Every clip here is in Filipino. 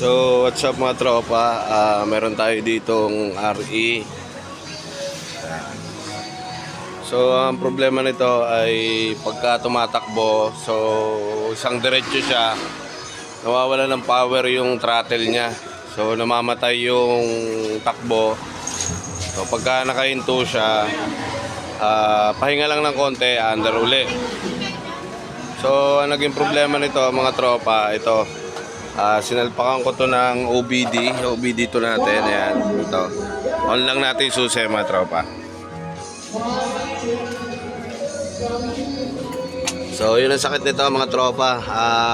So, what's up mga tropa? Meron tayo ditong RE. So, ang problema nito ay pagka tumatakbo, so isang diretso siya, nawawala ng power yung throttle niya. So, namamatay yung takbo. So, pagka nakahinto siya, pahinga lang ng konti, under uli. So, ang naging problema nito mga tropa, ito. Sinalpakan ko to ng OBD to natin. Ayan, ito. On lang natin yung susi mga tropa. So yun ang sakit nito mga tropa.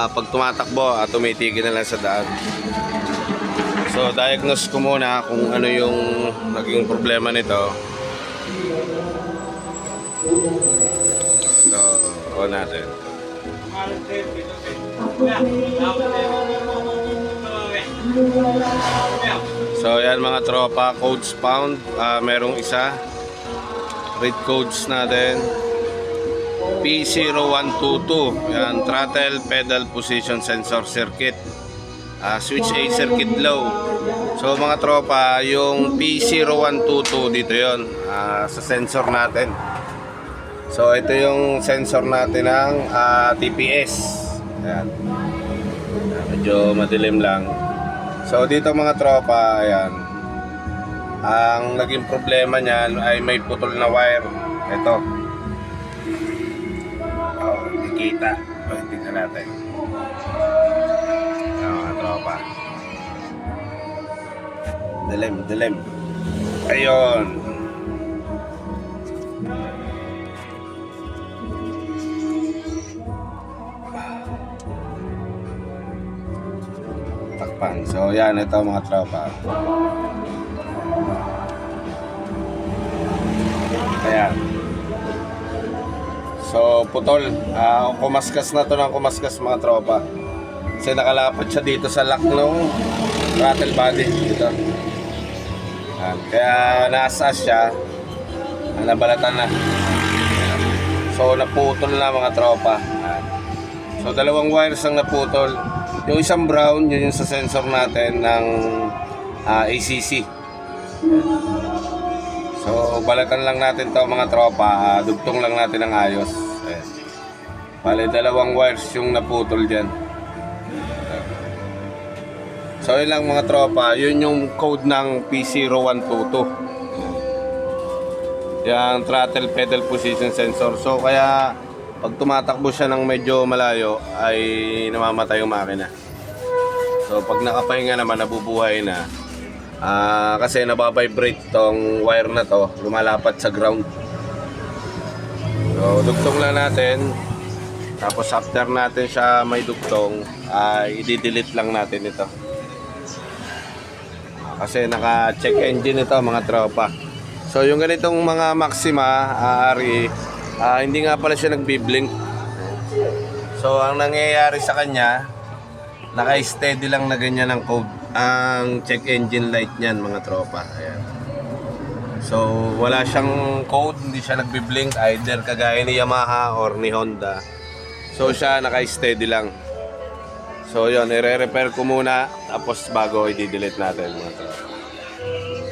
Pag tumatakbo, tumitigil na lang sa daan. So diagnose ko muna kung ano yung naging problema nito. So on natin. So yan mga tropa, codes found, merong isa. Read codes natin P0122. Yan, throttle pedal position sensor circuit, switch A circuit low. So mga tropa, yung P0122 dito yon, sa sensor natin. So ito yung sensor natin ng TPS. Ayan. Medyo madilim lang. So dito mga tropa, ayan, ang naging problema niyan ay may putol na wire. Ito. Hindi kita. Tingnan natin. Ayan mga tropa. Dilim. Ayun. Takpan. So yan, ito mga tropa. Ayan. So putol. Kumaskas na to ng kumaskas mga tropa. Kasi nakalapad siya dito sa lock ng throttle body dito. Ayan. Kaya naasas siya, nabalatan na. So naputol na mga tropa. Ayan. So dalawang wires ang naputol. Yung isang brown, yun yung sa sensor natin ng ACC. So balatan lang natin to mga tropa, dugtong lang natin ng ayos. Bale dalawang wires yung naputol dyan. So yun lang mga tropa, yun yung code ng P0122. Yung throttle pedal position sensor. So kaya pag tumatakbo siya ng medyo malayo ay namamatay yung makina. So pag nakapahinga naman, nabubuhay na. Kasi nababibrate tong wire na to, lumalapat sa ground. So dugtong lang natin. Tapos after natin siya may dugtong, i-delete lang natin ito. Kasi naka-check engine ito mga tropa. So yung ganitong mga Maxima RE, hindi nga pala siya nagbi-blink. So ang nangyayari sa kanya, naka-steady lang na ganyan ang code, ang check engine light niyan mga tropa. Ayan. So wala siyang code, hindi siya nagbi-blink, either kagaya ni Yamaha or ni Honda. So siya naka-steady lang. So yun, i-repair ko muna tapos bago i-delete natin mga tropa.